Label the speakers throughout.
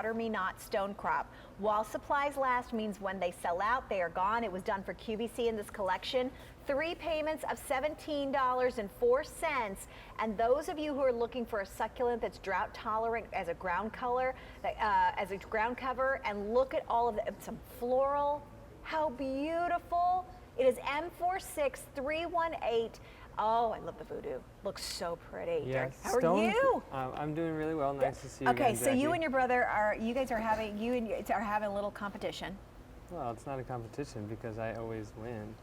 Speaker 1: Water Me Not Stonecrop. While supplies last means when they sell out, they are gone. It was done for QVC in this collection. 3 payments of $17.04. And those of you who are looking for a succulent that's drought tolerant as a ground color, as a ground cover, and look at all of the, some floral, how beautiful. It is M46318. Oh, I love the voodoo. Looks so pretty.
Speaker 2: Yes.
Speaker 1: How are you?
Speaker 2: I'm doing really well. Nice to see you.
Speaker 1: Okay,
Speaker 2: again,
Speaker 1: so
Speaker 2: Jackie.
Speaker 1: you and your brother are having a little competition.
Speaker 2: Well, it's not a competition because I always win.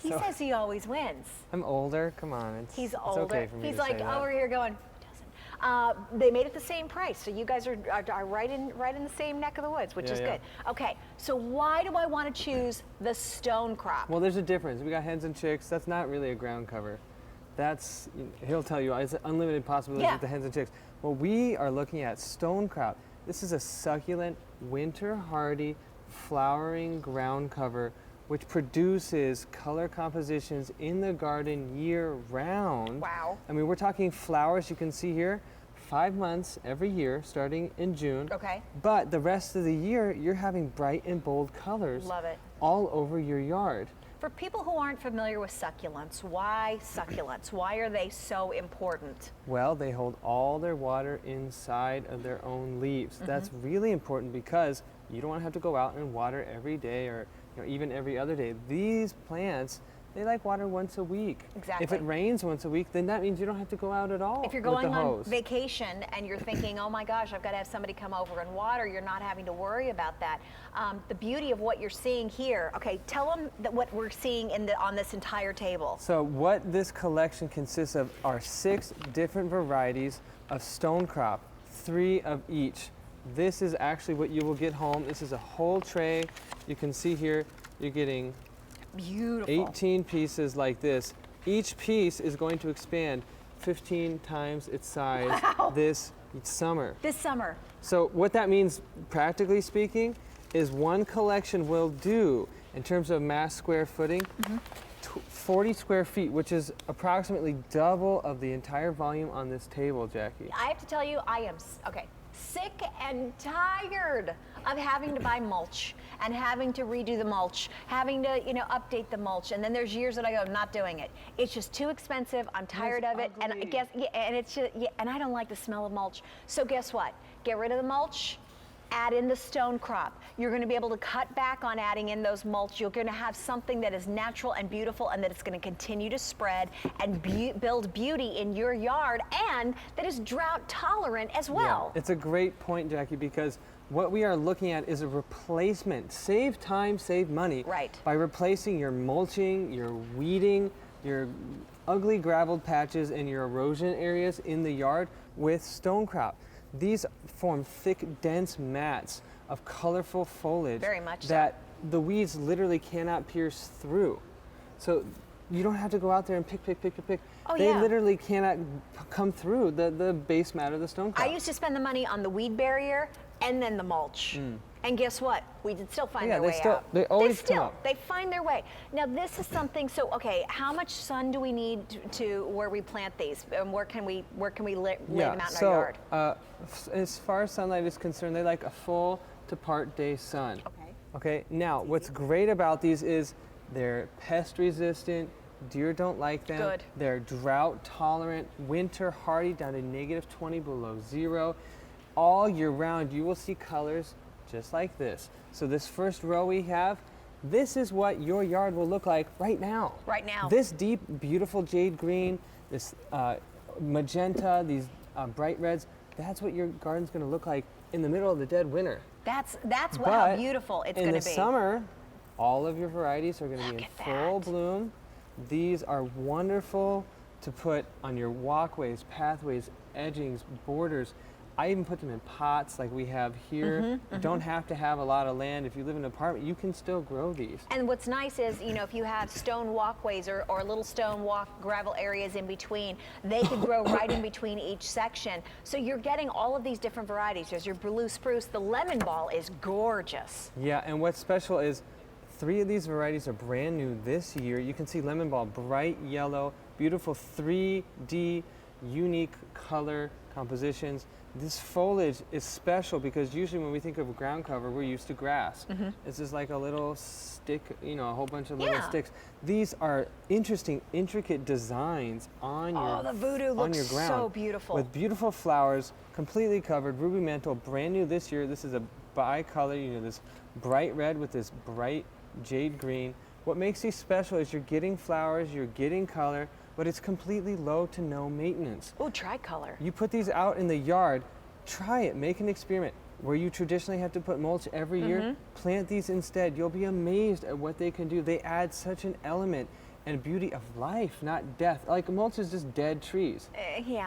Speaker 1: He says he always wins.
Speaker 2: I'm older. Come on,
Speaker 1: He's
Speaker 2: it's
Speaker 1: older.
Speaker 2: okay for me
Speaker 1: He's
Speaker 2: to
Speaker 1: like
Speaker 2: say that.
Speaker 1: over here going. They made it the same price, so you guys are right in the same neck of the woods, which is good. Okay, so why do I want to choose the Stonecrop?
Speaker 2: Well, there's a difference. We got hens and chicks. That's not really a ground cover. That's, he'll tell you, it's unlimited possibilities with the hens and chicks. Well, we are looking at Stonecrop. This is a succulent, winter hardy, flowering ground cover which produces color compositions in the garden year round.
Speaker 1: Wow.
Speaker 2: I mean, we're talking flowers, you can see here, 5 months every year, starting in June.
Speaker 1: Okay.
Speaker 2: But the rest of the year, you're having bright and bold colors.
Speaker 1: Love it.
Speaker 2: All over your yard.
Speaker 1: For people who aren't familiar with succulents, why succulents? Why are they so important?
Speaker 2: Well, they hold all their water inside of their own leaves. That's really important because you don't want to have to go out and water every day or even every other day. These plants, they like water once a week.
Speaker 1: Exactly.
Speaker 2: If it rains once a week, then that means you don't have to go out at all.
Speaker 1: If you're going on vacation and you're thinking, oh my gosh, I've got to have somebody come over and water, you're not having to worry about that. The beauty of what you're seeing here, okay, tell them that what we're seeing on this entire table.
Speaker 2: So what this collection consists of are 6 different varieties of Stonecrop, 3 of each. This is actually what you will get home. This is a whole tray. You can see here, you're getting
Speaker 1: beautiful
Speaker 2: 18 pieces like this. Each piece is going to expand 15 times its size this summer.
Speaker 1: This summer.
Speaker 2: So what that means, practically speaking, is one collection will do, in terms of mass square footing, 40 square feet, which is approximately double of the entire volume on this table, Jackie.
Speaker 1: I have to tell you, I am, sick and tired of having to buy mulch and having to redo the mulch, having to, update the mulch. And then there's years that I go, not doing it. It's just too expensive. I'm tired of it. And I guess, and it's just, and I don't like the smell of mulch. So guess what? Get rid of the mulch. Add in the Stonecrop. You're going to be able to cut back on adding in those mulch. You're going to have something that is natural and beautiful and that it's going to continue to spread and build beauty in your yard and that is drought tolerant as well.
Speaker 2: Yeah, it's a great point, Jackie, because what we are looking at is a replacement. Save time, save money.
Speaker 1: Right.
Speaker 2: By replacing your mulching, your weeding, your ugly graveled patches and your erosion areas in the yard with Stonecrop. These form thick, dense mats of colorful foliage that the weeds literally cannot pierce through. So you don't have to go out there and pick.
Speaker 1: Oh,
Speaker 2: they literally cannot come through the base mat of the Stonecrop.
Speaker 1: I used to spend the money on the weed barrier and then the mulch. And guess what? We did still find their way out.
Speaker 2: They always come up.
Speaker 1: They find their way. Now this is something, so okay, how much sun do we need to where we plant these? And where can we lay them out in our yard?
Speaker 2: As far as sunlight is concerned, they like a full to part day sun. Okay, now what's great about these is they're pest resistant, deer don't like them.
Speaker 1: Good.
Speaker 2: They're drought tolerant, winter hardy down to -20 below zero. All year round you will see colors just like this. So this first row we have, this is what your yard will look like right now.
Speaker 1: Right now.
Speaker 2: This deep, beautiful jade green, this magenta, these bright reds, that's what your garden's gonna look like in the middle of the dead winter.
Speaker 1: That's how beautiful it's gonna be.
Speaker 2: In the summer, all of your varieties are gonna be in full bloom. These are wonderful to put on your walkways, pathways, edgings, borders. I even put them in pots like we have here. You don't have to have a lot of land. If you live in an apartment, you can still grow these.
Speaker 1: And what's nice is, if you have stone walkways or little stone gravel areas in between, they could grow right in between each section. So you're getting all of these different varieties. There's your blue spruce. The lemon ball is gorgeous.
Speaker 2: Yeah, and what's special is 3 of these varieties are brand new this year. You can see lemon ball, bright yellow, beautiful 3D, unique color compositions. This foliage is special because usually when we think of ground cover, we're used to grass. It's just like a little stick, you know, a whole bunch of little sticks. These are interesting, intricate designs on
Speaker 1: the voodoo looks
Speaker 2: your ground.
Speaker 1: so beautiful.
Speaker 2: With beautiful flowers, completely covered, ruby mantle, brand new this year. This is a bi-color, you know, this bright red with this bright jade green. What makes these special is you're getting flowers, you're getting color, but it's completely low to no maintenance.
Speaker 1: Oh, tricolor.
Speaker 2: You put these out in the yard, try it, make an experiment. Where you traditionally have to put mulch every year, plant these instead. You'll be amazed at what they can do. They add such an element and beauty of life, not death. Like mulch is just dead trees.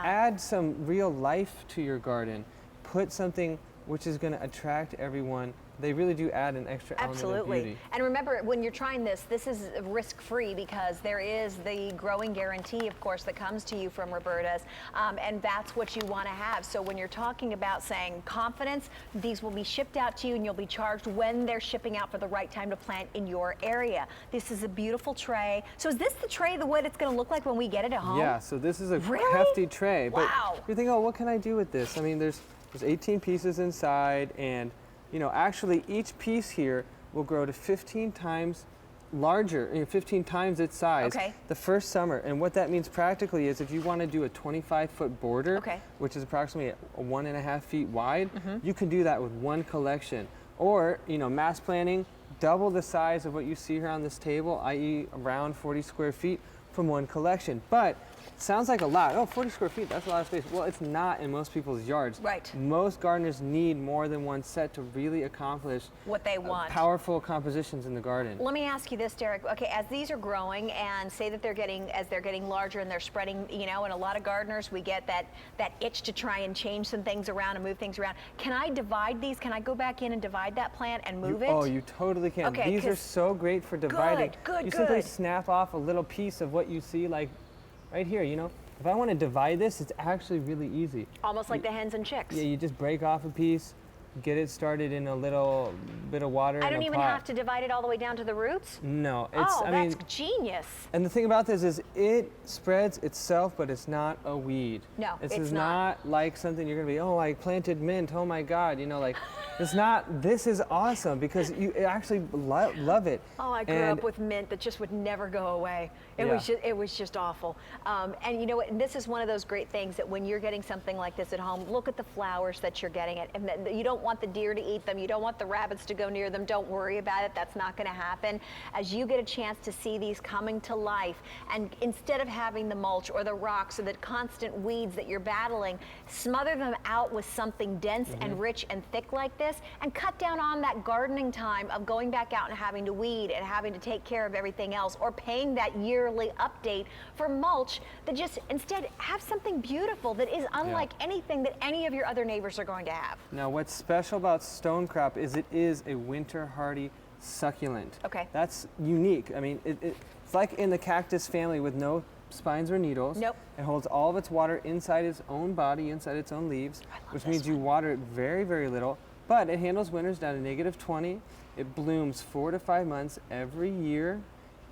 Speaker 2: Add some real life to your garden. Put something which is going to attract everyone. They really do add an extra element of beauty.
Speaker 1: And remember, when you're trying this is risk-free because there is the growing guarantee, of course, that comes to you from Roberta's, and that's what you want to have. So when you're talking about saying confidence, these will be shipped out to you and you'll be charged when they're shipping out for the right time to plant in your area. This is a beautiful tray. So is this the tray, the what it's going to look like when we get it at home?
Speaker 2: Yeah, so this is a hefty tray.
Speaker 1: Wow.
Speaker 2: But you're thinking, oh, what can I do with this? I mean, there's 18 pieces inside, and you know, actually each piece here will grow to 15 times larger, 15 times its size the first summer. And what that means practically is if you want to do a 25-foot border, which is approximately 1.5 feet wide, you can do that with one collection. Or, you know, mass planting, double the size of what you see here on this table, i.e. around 40 square feet from one collection. But sounds like a lot. Oh, 40 square feet, that's a lot of space. Well, it's not in most people's yards.
Speaker 1: Right.
Speaker 2: Most gardeners need more than one set to really accomplish
Speaker 1: what they want.
Speaker 2: Powerful compositions in the garden.
Speaker 1: Let me ask you this, Derek. Okay, as these are growing and say that they're getting larger and they're spreading, you know, and a lot of gardeners, we get that itch to try and change some things around and move things around. Can I divide these? Can I go back in and divide that plant and move it?
Speaker 2: Oh, you totally can.
Speaker 1: Okay,
Speaker 2: these are so great for dividing.
Speaker 1: Good.
Speaker 2: You simply snap off a little piece of what you see, like right here, you know. If I want to divide this, it's actually really easy.
Speaker 1: Almost like the hens and chicks.
Speaker 2: Yeah, you just break off a piece, get it started in a little bit of water.
Speaker 1: I don't even have to divide it all the way down to the roots?
Speaker 2: No.
Speaker 1: That's genius.
Speaker 2: And the thing about this is it spreads itself, but it's not a weed.
Speaker 1: No,
Speaker 2: this is not like something you're going to be, oh, I planted mint, oh my God, you know, like, it's not, this is awesome because you actually love it.
Speaker 1: Oh, I grew up with mint that just would never go away. It was just awful. And you know what, this is one of those great things that when you're getting something like this at home, look at the flowers that you're getting it. And you don't want the deer to eat them. You don't want the rabbits to go near them. Don't worry about it. That's not going to happen. As you get a chance to see these coming to life, and instead of having the mulch or the rocks or the constant weeds that you're battling, smother them out with something dense and rich and thick like this, and cut down on that gardening time of going back out and having to weed and having to take care of everything else, or paying that yearly update for mulch. That just instead have something beautiful that is unlike anything that any of your other neighbors are going to have.
Speaker 2: Now, what's special about Stonecrop is it is a winter hardy succulent.
Speaker 1: Okay.
Speaker 2: That's unique. I mean, it's like in the cactus family with no spines or needles.
Speaker 1: Nope.
Speaker 2: It holds all of its water inside its own body, inside its own leaves, which means you water it very, very little, but it handles winters down to -20. It blooms 4 to 5 months every year,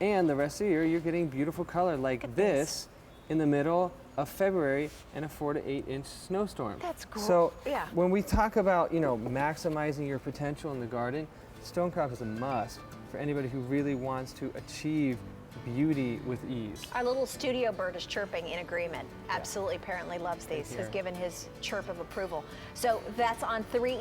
Speaker 2: and the rest of the year you're getting beautiful color like this in the middle of February and a 4 to 8 inch snowstorm.
Speaker 1: That's cool.
Speaker 2: So when we talk about, you know, maximizing your potential in the garden, Stonecrop is a must for anybody who really wants to achieve beauty with ease.
Speaker 1: Our little studio bird is chirping in agreement. Absolutely, apparently loves these. Has given his chirp of approval. So that's on 3